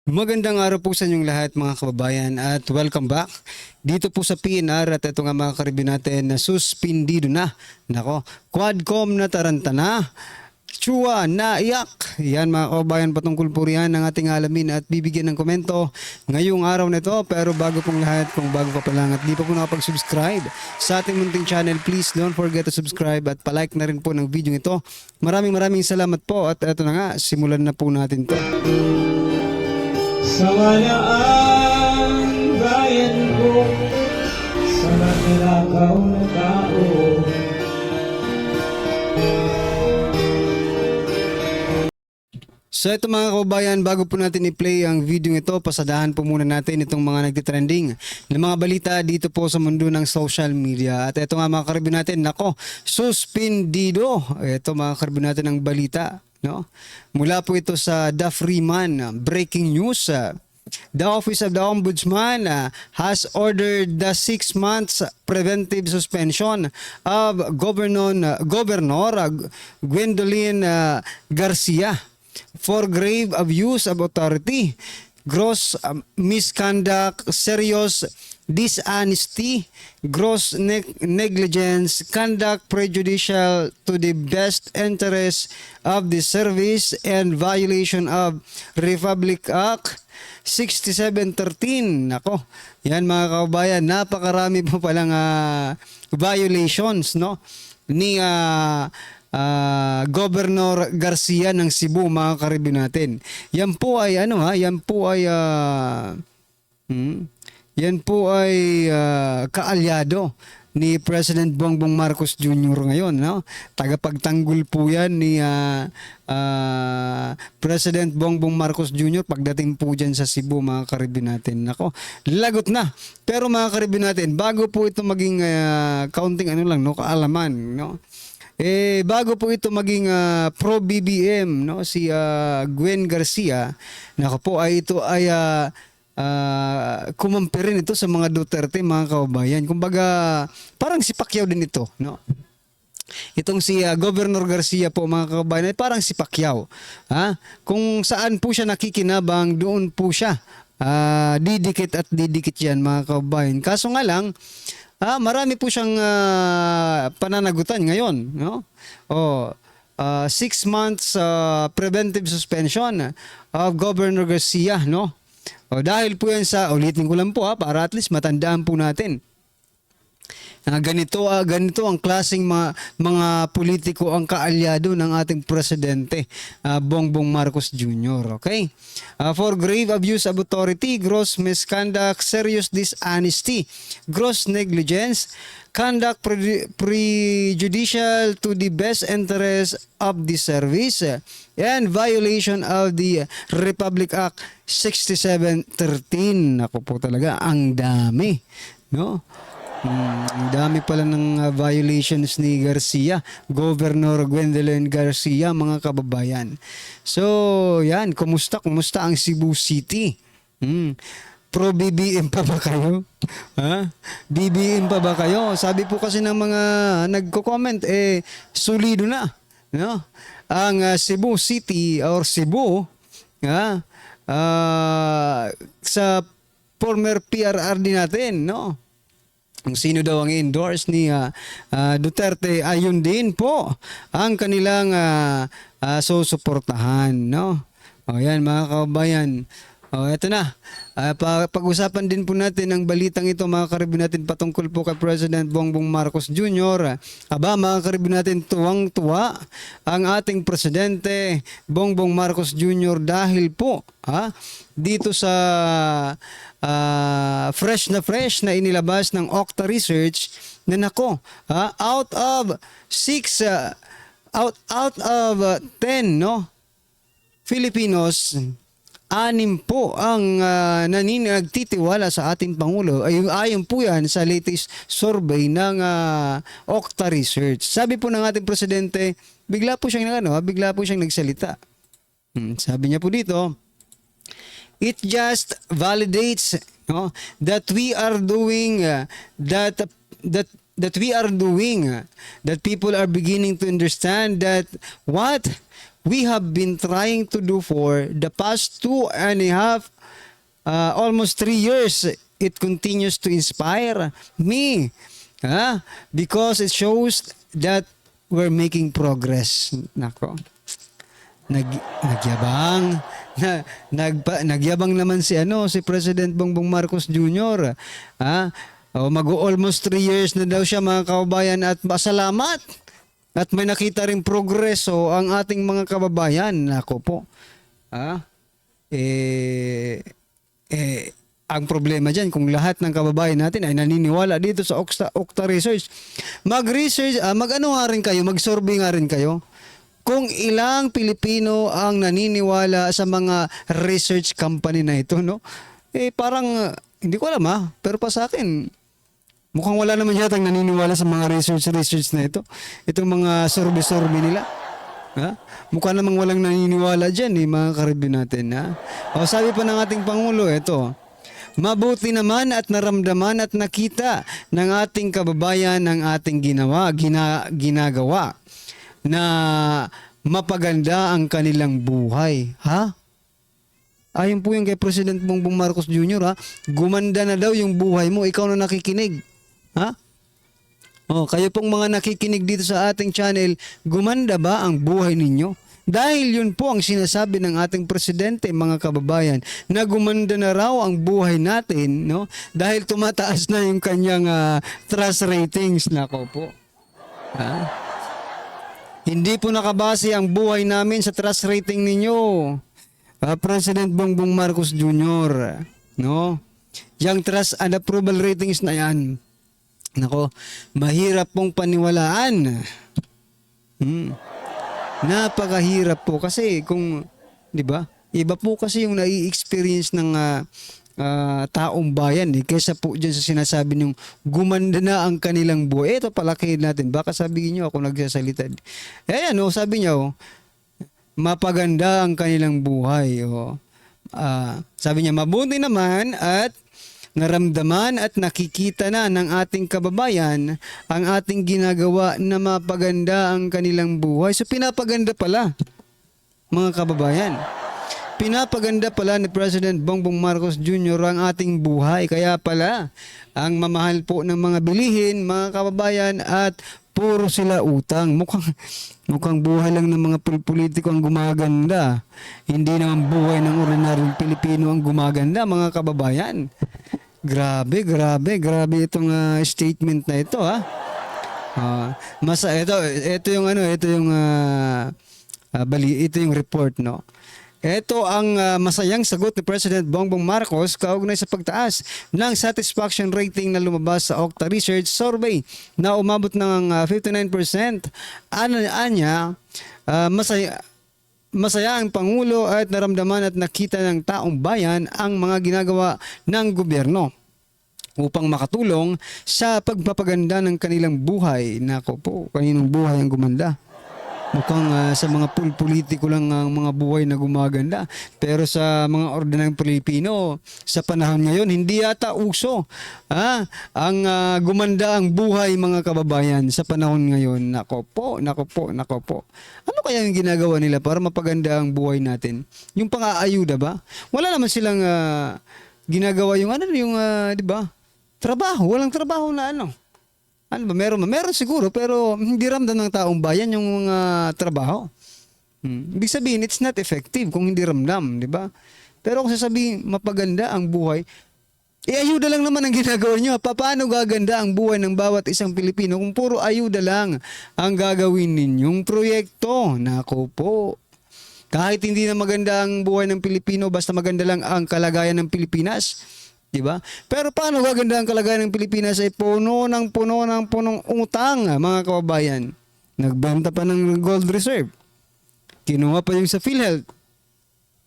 Magandang araw po sa inyong lahat mga kababayan at welcome back dito po sa PNR at ito nga mga karibin natin na suspindido na. Nako, Quadcom na tarantana, Chua na iyak. Yan mga kababayan patungkol po riyan ng ating alamin at bibigyan ng komento ngayong araw na ito. Pero bago pong lahat, kung bago pa lang at di pa po nakapag-subscribe sa ating munting channel, please don't forget to subscribe at palike na rin po ng video ito. Maraming salamat po at ito na nga, simulan na po natin to. Sawayaan bayan ko sa magnanakaw na tao. So ito mga kababayan, bago po natin i-play ang video ito, pasadahan po muna natin itong mga nagtitrending na mga balita dito po sa mundo ng social media. At ito nga mga karibin natin, nako, suspindido. Ito mga karibin natin ang balita. No? Mula po ito sa The Freeman, breaking news. The Office of the Ombudsman has ordered the 6 months preventive suspension of Governor Gwendolyn Garcia for grave abuse of authority, gross misconduct, serious dishonesty, gross negligence, conduct prejudicial to the best interest of the service, and violation of Republic Act 6713. Nako, yan mga kababayan, napakarami po palang violations, no, ni Governor Garcia ng Cebu mga karibin natin. Yan po ay yan po ay kaalyado ni President Bongbong Marcos Jr. ngayon, no? Tagapagtanggol po yan ni President Bongbong Marcos Jr. pagdating po dyan sa Cebu mga karibin natin. Nako, lagot na. Pero mga karibin natin, bago po ito maging kaunting kaalaman, no? Bago po ito maging pro BBM, no, si Gwen Garcia, nako po ay ito ay kumampi rin ito sa mga Duterte mga kababayan. Kumbaga parang si Pacquiao din ito, no. Itong si Governor Garcia po mga kababayan ay parang si Pacquiao. Kung saan po siya nakikinabang, doon po siya didikit at didikit yan mga kababayan. Kaso nga lang, marami po siyang pananagutan ngayon, no? 6 months preventive suspension of Governor Garcia, no? Dahil po yan sa, ulitin ko lang po para at least matandaan po natin. Ganito ang klaseng mga politiko ang kaalyado ng ating presidente Bongbong Marcos Jr. Okay? For grave abuse of authority, gross misconduct, serious dishonesty, gross negligence, conduct prejudicial to the best interest of the service, and violation of the Republic Act 6713. Ako po talaga, ang dami, no? Ang dami pala ng violations ni Garcia, Governor Gwendolyn Garcia mga kababayan. So, yan, kumusta ang Cebu City? Pro BBM pa ba kayo? BBM pa ba kayo? Sabi po kasi ng mga nagko-comment, solido na, no? Ang Cebu City or Cebu, sa former PRRD natin, no? Kung sino daw ang endorse ni Duterte, ayun din po ang kanilang susuportahan, no? Yan mga kababayan. Eto na. Pag-usapan din po natin ang balitang ito mga karibin natin patungkol po kay President Bongbong Marcos Jr. Mga karibin natin, tuwang-tuwa ang ating Presidente Bongbong Marcos Jr. dahil po dito sa fresh na inilabas ng Okta Research na nako, out of 10, no, Filipinos, 6 po ang nagtitiwala sa ating Pangulo. Ayon po yan sa latest survey ng Okta Research. Sabi po ng ating Presidente, bigla po siyang nagsalita. Sabi niya po dito, it just validates, no, that we are doing that people are beginning to understand that what we have been trying to do for the past 2.5, almost 3 years. It continues to inspire me, because it shows that we're making progress. Nako. Nagyabang nagyabang naman si President Bongbong Marcos Jr. Mag-almost 3 years na daw siya, mga kababayan, at pasalamat at may nakita ring progreso ang ating mga kababayan. Nako po. Ang problema dyan, kung lahat ng kababayan natin ay naniniwala dito sa Okta Research, mag-research, mag-survey nga rin kayo kung ilang Pilipino ang naniniwala sa mga research company na ito, no? Parang, hindi ko alam pero pa sa akin, mukhang wala naman yatang naniniwala sa mga research na ito. Itong mga survey nila. Mukha namang walang naniniwala dyan, mga karibyo natin. Sabi pa ng ating Pangulo, ito, mabuti naman at naramdaman at nakita ng ating kababayan ang ating ginagawa na mapaganda ang kanilang buhay. Ayon po yung kay President Bongbong Marcos Jr. Gumanda na daw yung buhay mo, ikaw na nakikinig. Kayo pong mga nakikinig dito sa ating channel, gumanda ba ang buhay ninyo? Dahil yun po ang sinasabi ng ating presidente, mga kababayan, na gumanda na raw ang buhay natin, no? Dahil tumataas na yung kanyang trust ratings. Nako po. Hindi po nakabase ang buhay namin sa trust rating ninyo, President Bongbong Marcos Jr. No? Yang trust and approval ratings na yan, nako, mahirap pong paniwalaan. Napakahirap po kasi kung, di ba? Iba po kasi yung nai-experience ng taong bayan kaysa po dyan sa sinasabi niyong gumanda na ang kanilang buhay. Ito, palakihin natin. Baka sabihin niyo ako nagsasalita. Sabi niya, mapaganda ang kanilang buhay. Sabi niya, mabuti naman at naramdaman at nakikita na ng ating kababayan ang ating ginagawa na mapaganda ang kanilang buhay. So, pinapaganda pala, mga kababayan. Pinapaganda pala ni President Bongbong Marcos Jr. ang ating buhay. Kaya pala, ang mamahal po ng mga bilihin, mga kababayan, at puro sila utang. Mukhang buhay lang ng mga politiko ang gumaganda. Hindi naman buhay ng ordinaryong Pilipino ang gumaganda, mga kababayan. Grabe itong statement na ito, ito yung report, no. Ito ang masayang sagot ni President Bongbong Marcos kaugnay sa pagtaas ng satisfaction rating na lumabas sa Okta Research Survey na umabot ng 59%. Anya, masaya ang Pangulo at naramdaman at nakita ng taong bayan ang mga ginagawa ng gobyerno upang makatulong sa pagpapaganda ng kanilang buhay. Nako po, kaninong buhay ang gumanda? Mukhang sa mga politiko lang ang mga buhay na gumaganda. Pero sa mga ordinaryong Pilipino, sa panahon ngayon, hindi yata uso ang gumanda ang buhay, mga kababayan, sa panahon ngayon. Nako po. Ano kaya yung ginagawa nila para mapaganda ang buhay natin? Yung pang-aayuda ba? Wala naman silang ginagawa yung di ba? Trabaho, walang trabaho na Ano ba, meron siguro, pero hindi ramdam ng taong bayan yung mga trabaho. Ibig sabihin, it's not effective kung hindi ramdam, di ba? Pero kung sasabihin, mapaganda ang buhay, ayuda lang naman ang ginagawa nyo. Paano gaganda ang buhay ng bawat isang Pilipino kung puro ayuda lang ang gagawin ninyong proyekto? Nako po. Kahit hindi na maganda ang buhay ng Pilipino, basta maganda lang ang kalagayan ng Pilipinas, diba? Pero paano gaganda ang kalagayan ng Pilipinas ay punong utang, mga kababayan. Nagbenta pa ng gold reserve. Kinuha pa yung sa PhilHealth.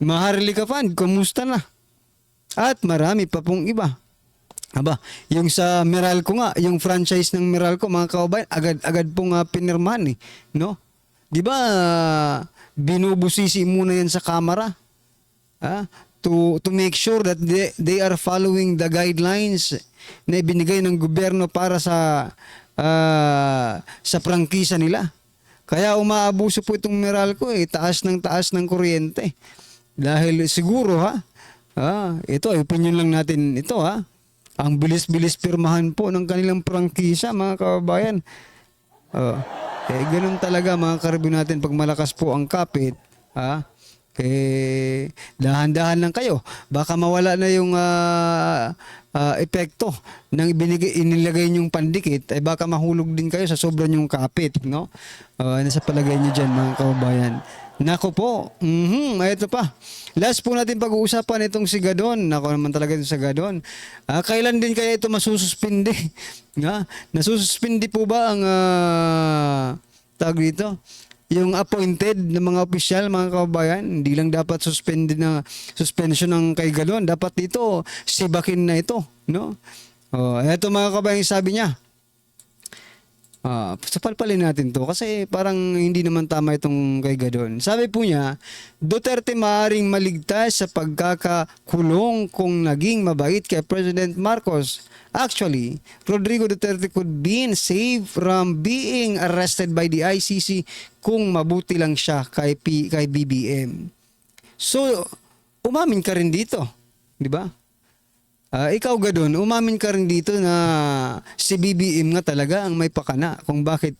Maharlika Fund, kumusta na? At marami pa pong iba. Yung sa Meralco nga, yung franchise ng Meralco, mga kababayan, agad pong pinirmahan no? Diba, binubusisi muna yan sa kamera. To make sure that they are following the guidelines na ibinigay ng gobyerno para sa prangkisa nila. Kaya umaabuso po itong Meralco taas ng kuryente. Dahil siguro ito opinion lang natin ito Ang bilis-bilis pirmahan po ng kanilang prangkisa mga kababayan. Ganun talaga mga karibyo natin pag malakas po ang kapit. Dahan-dahan lang kayo. Baka mawala na yung epekto ng inilagay niyong pandikit ay baka mahulog din kayo sa sobrang yung kapit, no? Nasa palagay niyo dyan mga kababayan. Nako po. Ito pa. Last po natin pag-uusapan itong si Gadon. Nako naman talaga itong si Gadon. Kailan din kaya ito masususpindi? Nasususpindi po ba ang tawag dito? Yung appointed ng mga opisyal, mga kababayan, hindi lang dapat suspension ng kay Gadon. Dapat dito, sibakin na ito. No? Ito mga kababayan, sabi niya. Sapalpalin natin to kasi parang hindi naman tama itong kay Gadon. Sabi po niya, Duterte maaaring maligtas sa pagkakakulong kung naging mabait kay President Marcos. Actually, Rodrigo Duterte could be saved from being arrested by the ICC kung mabuti lang siya kay BBM. So, umamin ka rin dito, di ba? Ikaw Gadon, umamin ka rin dito na si BBM nga talaga ang may pakana kung bakit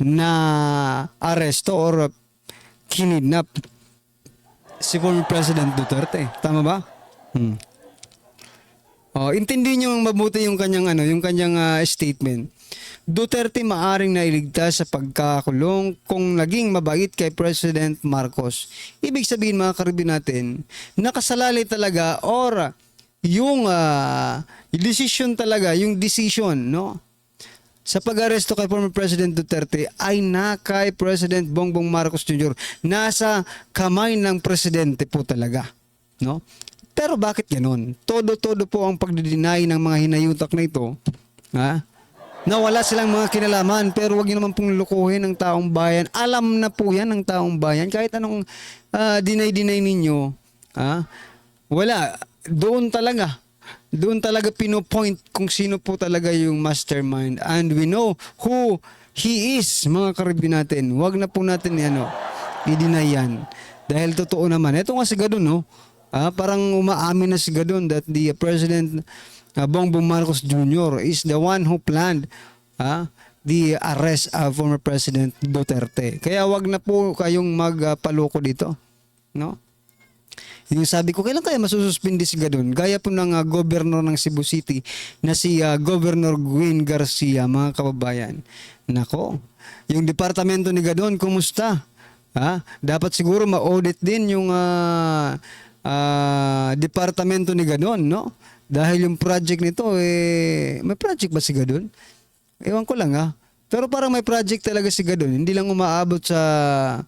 na aresto or kinidnap si former President Duterte. Tama ba? Intindihin niyo mabuti yung kanyang statement. Duterte maaring nailigtas sa pagkakulong kung naging mabait kay President Marcos. Ibig sabihin mga karibin natin, nakasalalay talaga or yung decision talaga, yung decision, no? Sa pag-aresto kay former President Duterte ay na kay President Bongbong Marcos Jr. Nasa kamay ng presidente po talaga, no? Pero bakit ganoon? Todo-todo po ang pagdideny ng mga hinayutak na ito, na wala silang mga kinalaman, pero wag niyo naman pong lukuhin ng taong bayan. Alam na po yan ng taong bayan. Kahit anong deny ninyo, wala. Doon talaga pinopoint kung sino po talaga yung mastermind. And we know who he is, mga karibin natin. Wag na po natin i-deny yan. Dahil totoo naman. Ito nga si Gadon, no? Parang umaamin na si Gadon that the President Bongbong Marcos Jr. is the one who planned the arrest of former President Duterte. Kaya wag na po kayong magpaloko dito, no? Yung sabi ko, kailan kaya masususpindi si Gadon? Gaya po ng governor ng Cebu City na si Governor Gwin Garcia, mga kababayan. Nako, yung departamento ni Gadon, kumusta? Dapat siguro ma-audit din yung departamento ni Gadon, no? Dahil yung project nito, may project ba si Gadon? Ewan ko lang Pero parang may project talaga si Gadon. Hindi lang umaabot sa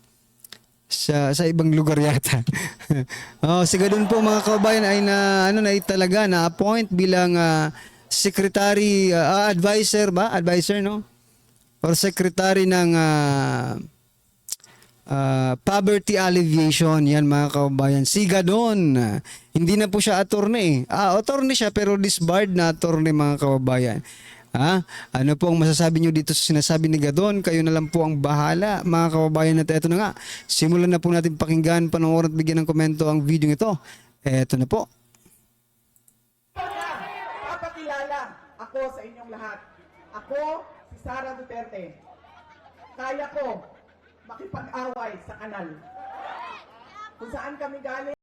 ibang lugar yata. Si Gadon po mga kababayan ay talaga na-appoint bilang secretary, advisor, no? Or secretary ng poverty alleviation. Yan mga kababayan. Si Gadon, hindi na po siya attorney. Attorney siya pero disbarred na attorney mga kababayan. Ano po ang masasabi nyo dito sa sinasabi ni Gadon? Kayo na lang po ang bahala mga kababayan natin. Ito na nga. Simulan na po natin pakinggan, panoorin at bigyan ng komento ang video ito. Ito na po. Papakilala ako sa inyong lahat. Ako si Sara Duterte. Kaya ko makipag-away sa kanal. Kung saan kami galing,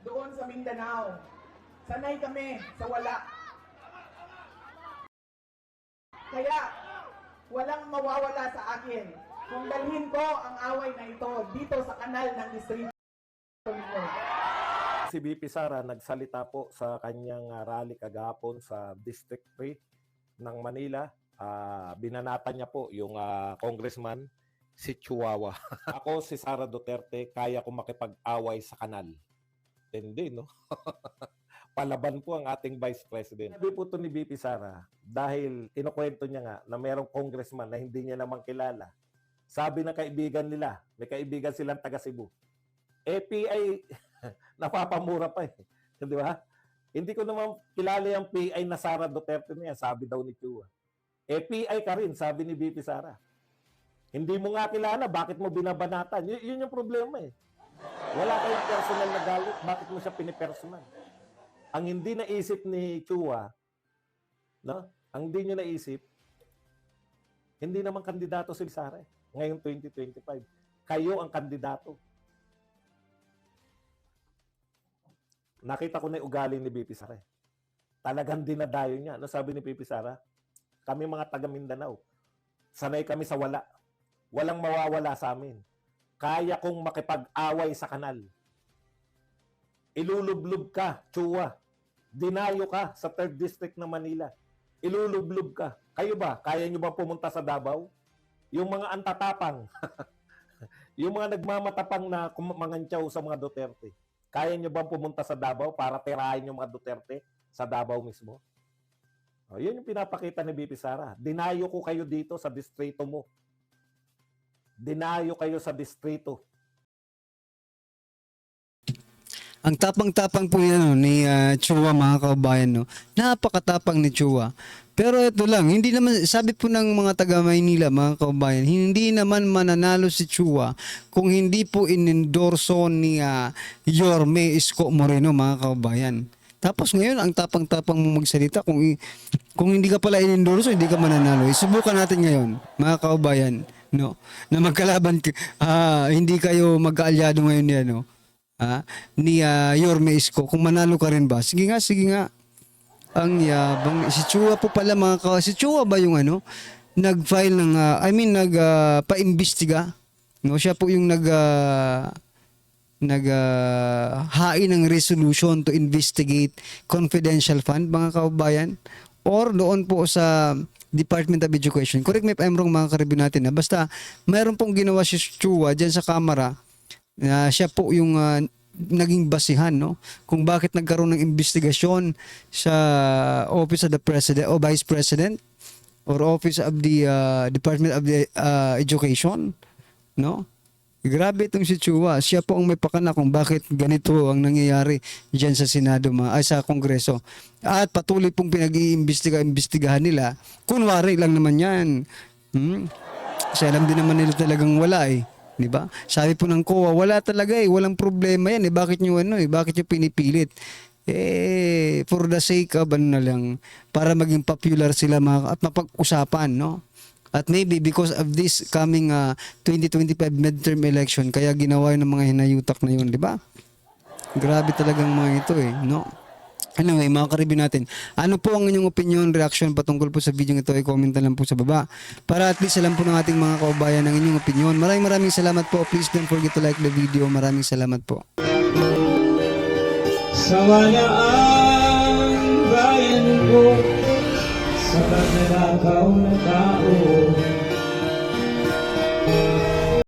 doon sa Mindanao. Sanay kami sa wala. Kaya walang mawawala sa akin kung dalhin ko ang away na ito dito sa kanal ng distrito ninyo. Si VP Sara nagsalita po sa kanyang rally kagahapon sa District 3 ng Manila. Binanata niya po yung congressman si Chihuahua. Ako si Sara Duterte, kaya ko makipag-away sa kanal. Hindi, no? Palaban po ang ating Vice President. Sabi po ito ni VP Sara dahil kinukwento niya nga na mayroong congressman na hindi niya naman kilala. Sabi ng kaibigan nila, may kaibigan silang taga Cebu. API, napapamura pa Di ba? Hindi ko naman kilala yung PI na Sara Duterte niya, sabi daw ni Chua. Eh, PI ka rin, sabi ni BP Sara. Hindi mo nga kilala, bakit mo binabanatan? Yun yung problema eh. Wala kayong personal na galit, bakit mo siya pinipersonal? Ang hindi naisip ni Chua, no? Ang hindi nyo naisip, hindi naman kandidato si Sara eh. Ngayong 2025. Kayo ang kandidato. Nakita ko na yung ugali ni BP Sara eh. Talagang dinadayo niya. Ano sabi ni BP Sara? Kami mga taga Mindanao, sanay kami sa wala. Walang mawawala sa amin. Kaya kong makipag-away sa kanal. Ilulublob ka, Chua. Dinayo ka sa 3rd District ng Manila. Ilulublob ka. Kayo ba? Kaya nyo ba pumunta sa Davao? Yung mga antatapang, yung mga nagmamatapang na kumangantyaw sa mga Duterte, kaya nyo ba pumunta sa Davao para tirahin yung mga Duterte sa Davao mismo? O, yun yung pinapakita ni BP Sara. Dinayo ko kayo dito sa distrito mo. Dinayo kayo sa distrito. Ang tapang-tapang po yan, no, ni Chua, mga kababayan, no. Napakatapang ni Chua. Pero ito lang, hindi naman, sabi po ng mga taga Maynila, mga kababayan, hindi naman mananalo si Chua kung hindi po inendorso ni Yorme Isko Moreno, mga kababayan. Tapos ngayon, ang tapang-tapang mo magsalita, kung hindi ka pala inendorso, hindi ka mananalo. Isubukan natin ngayon, mga kababayan, no, na magkalaban, hindi kayo magkaalyado ngayon niya, no, ni Yorme Isko. Kung manalo ka rin ba? Sige nga, sige nga. Ang yabang. Si Chua po pala, si Chua ba yung nag-file ng, pa-imbestiga? No, siya po yung hain ng resolution to investigate confidential fund, mga kababayan, or doon po sa Department of Education. Correct me if I'm wrong, mga karibyo natin. Basta mayroon pong ginawa si Chua dyan sa Kamara, siya po yung naging basihan, no, kung bakit nagkaroon ng investigasyon sa Office of the President o Vice President or Office of the Department of the Education, no. Grabe itong si Chua. Siya po ang may pakana kung bakit ganito ang nangyayari diyan sa Senado, sa Kongreso. At patuloy pong pinag-iimbestigahan nila. Kunwari lang naman yan. Kasi alam din naman nila talagang wala eh. 'Di ba? Sabi po ng COA, wala talaga eh, walang problema yan eh. Bakit niyo bakit niyo pinipilit? For the sake of na lang, para maging popular sila at mapag-usapan, no? At maybe because of this coming 2025 midterm election, kaya ginawa yun ng mga hinayutak na yun, 'di ba? Grabe talagang mga ito eh, no? Anyway, mga karibin natin, ano po ang inyong opinion, reaction patungkol po sa video ito, i-comment na lang po sa baba. Para at least alam po ng ating mga kababayan ang inyong opinion. Maraming salamat po. Please don't forget to like the video. Maraming salamat po. Sawa na ang bayan ko sa pagnanakaw na tao.